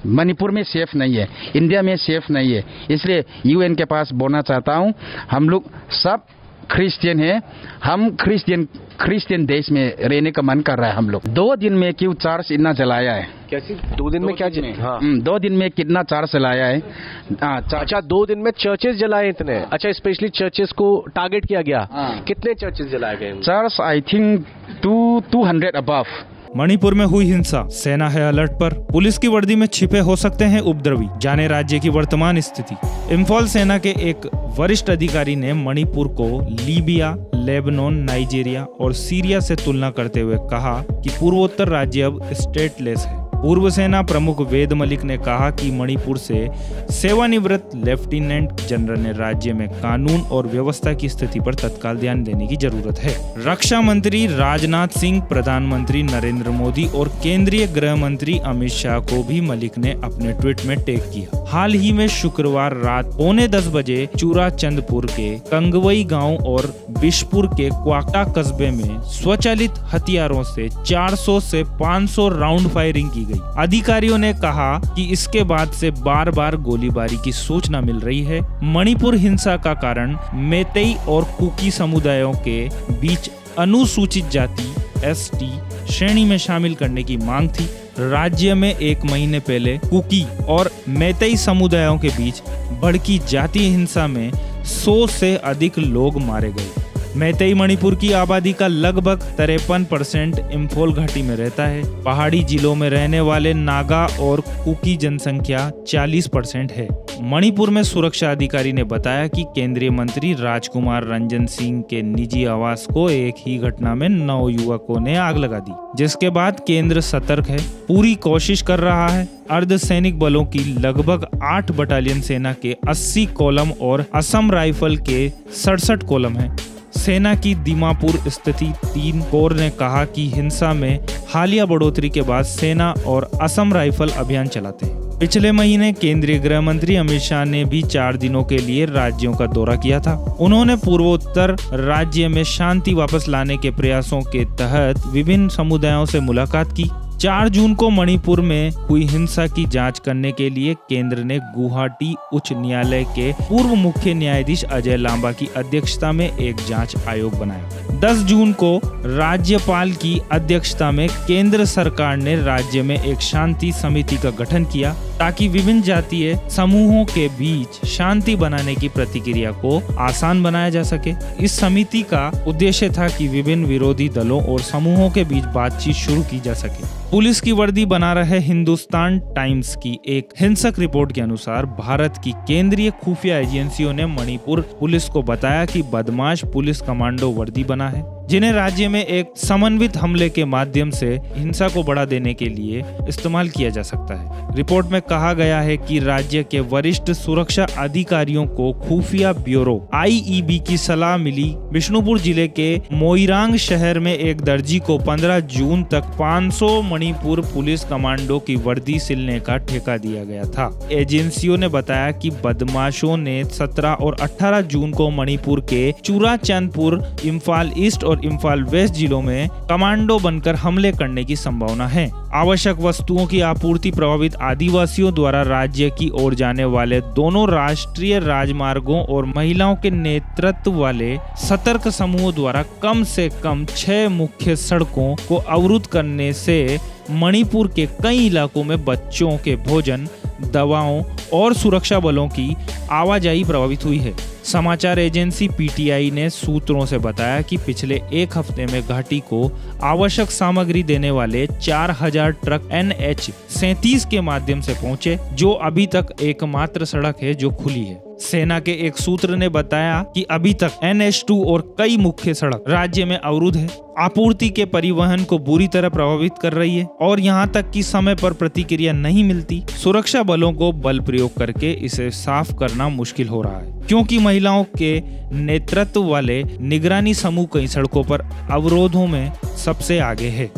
मणिपुर में सेफ नहीं है, इंडिया में सेफ नहीं है। इसलिए यूएन के पास बोलना चाहता हूँ, हम लोग सब क्रिश्चियन है, हम क्रिश्चियन देश में रहने का मन कर रहा है। हम लोग 2 दिन में क्यों चर्च इतना जलाया है? कैसी 2 दिन में क्या? हाँ 2 दिन में कितना चर्च जलाया है? अच्छा 2 दिन में चर्चेस जलाए इतने? अच्छा, स्पेशली चर्चेस को टारगेट किया गया। कितने चर्चेस जलाए गए? Church I think 200 above. Manipur में हुई हिंसा, सेना है अलर्ट पर। पुलिस की वर्दी में छिपे हो सकते हैं उपद्रवी, जाने राज्य की वर्तमान स्थिति। इम्फाल सेना के एक वरिष्ठ अधिकारी ने मणिपुर को लीबिया, लेबनान, नाइजीरिया और सीरिया से तुलना करते हुए कहा कि पूर्वोत्तर राज्य अब स्टेटलेस है। पूर्व सेना प्रमुख वेद मलिक ने कहा कि मणिपुर से सेवानिवृत्त लेफ्टिनेंट जनरल ने राज्य में कानून और व्यवस्था की स्थिति पर तत्काल ध्यान देने की जरूरत है। रक्षा मंत्री राजनाथ सिंह, प्रधानमंत्री नरेंद्र मोदी और केंद्रीय गृह मंत्री अमित शाह को भी मलिक ने अपने ट्वीट में टैग किया। हाल ही में शुक्रवार रात 9:45 बजे चूराचंदपुर के कंगवई गांव और बिशपुर के क्वाक्टा कस्बे में स्वचालित हथियारों से 400 से 500 राउंड फायरिंग की गई। अधिकारियों ने कहा कि इसके बाद से बार बार गोलीबारी की सूचना मिल रही है। मणिपुर हिंसा का कारण मेतेई और कुकी समुदायों के बीच अनुसूचित जाति (ST) श्रेणी में शामिल करने की मांग थी। राज्य में 1 महीने पहले कुकी और मेतेई समुदायों के बीच भड़की जातीय हिंसा में 100 से अधिक लोग मारे गए। मेतेई मणिपुर की आबादी का लगभग 53% इम्फाल घाटी में रहता है। पहाड़ी जिलों में रहने वाले नागा और कुकी जनसंख्या 40% है। मणिपुर में सुरक्षा अधिकारी ने बताया कि केंद्रीय मंत्री राजकुमार रंजन सिंह के निजी आवास को एक ही घटना में 9 युवकों ने आग लगा दी, जिसके बाद केंद्र सतर्क है, पूरी कोशिश कर रहा है। अर्धसैनिक बलों की लगभग 8 बटालियन सेना के 80 कॉलम और असम राइफल के 67 कॉलम है। सेना की दीमापुर स्थित 3 कोर ने कहा कि हिंसा में हालिया बढ़ोतरी के बाद सेना और असम राइफल अभियान चलाते हैं। पिछले महीने केंद्रीय गृह मंत्री अमित शाह ने भी 4 दिनों के लिए राज्यों का दौरा किया था। उन्होंने पूर्वोत्तर राज्य में शांति वापस लाने के प्रयासों के तहत विभिन्न समुदायों से मुलाकात की। 4 जून को मणिपुर में हुई हिंसा की जांच करने के लिए केंद्र ने गुवाहाटी उच्च न्यायालय के पूर्व मुख्य न्यायाधीश अजय लांबा की अध्यक्षता में एक जांच आयोग बनाया। 10 जून को राज्यपाल की अध्यक्षता में केंद्र सरकार ने राज्य में एक शांति समिति का गठन किया ताकि विभिन्न जातीय समूहों के बीच शांति बनाने की प्रक्रिया को आसान बनाया जा सके। इस समिति का उद्देश्य था कि विभिन्न विरोधी दलों और समूहों के बीच बातचीत शुरू की जा सके। पुलिस की वर्दी बना रहे हिंदुस्तान टाइम्स की एक हिंसक रिपोर्ट के अनुसार भारत की केंद्रीय खुफिया एजेंसियों ने मणिपुर पुलिस को बताया कि बदमाश पुलिस कमांडो वर्दी बना है, जिन्हें राज्य में एक समन्वित हमले के माध्यम से हिंसा को बढ़ा देने के लिए इस्तेमाल किया जा सकता है। रिपोर्ट में कहा गया है कि राज्य के वरिष्ठ सुरक्षा अधिकारियों को खुफिया ब्यूरो (IEB) की सलाह मिली। बिष्णुपुर जिले के मोइरांग शहर में एक दर्जी को 15 जून तक 500 मणिपुर पुलिस कमांडो की वर्दी सिलने का ठेका दिया गया था। एजेंसियों ने बताया कि बदमाशों ने 17 और 18 जून को मणिपुर के चूराचंदपुर, इम्फाल ईस्ट और इम्फाल वेस्ट जिलों में कमांडो बनकर हमले करने की संभावना है। आवश्यक वस्तुओं की आपूर्ति प्रभावित आदिवासियों द्वारा राज्य की ओर जाने वाले दोनों राष्ट्रीय राजमार्गों और महिलाओं के नेतृत्व वाले सतर्क समूहों द्वारा कम से कम 6 मुख्य सड़कों को अवरुद्ध करने से मणिपुर के कई इलाकों में बच्चों के भोजन, दवाओं और सुरक्षा बलों की आवाजाही प्रभावित हुई है। समाचार एजेंसी PTI ने सूत्रों से बताया कि पिछले 1 हफ्ते में घाटी को आवश्यक सामग्री देने वाले 4000 ट्रक NH-37 के माध्यम से पहुंचे, जो अभी तक एकमात्र सड़क है जो खुली है। सेना के एक सूत्र ने बताया कि अभी तक NH-2 और कई मुख्य सड़क राज्य में अवरुद्ध है। आपूर्ति के परिवहन को बुरी तरह प्रभावित कर रही है और यहाँ तक कि समय पर प्रतिक्रिया नहीं मिलती। सुरक्षा बलों को बल प्रयोग करके इसे साफ करना मुश्किल हो रहा है, क्योंकि महिलाओं के नेतृत्व वाले निगरानी समूह कई सड़कों पर अवरोधों में सबसे आगे है।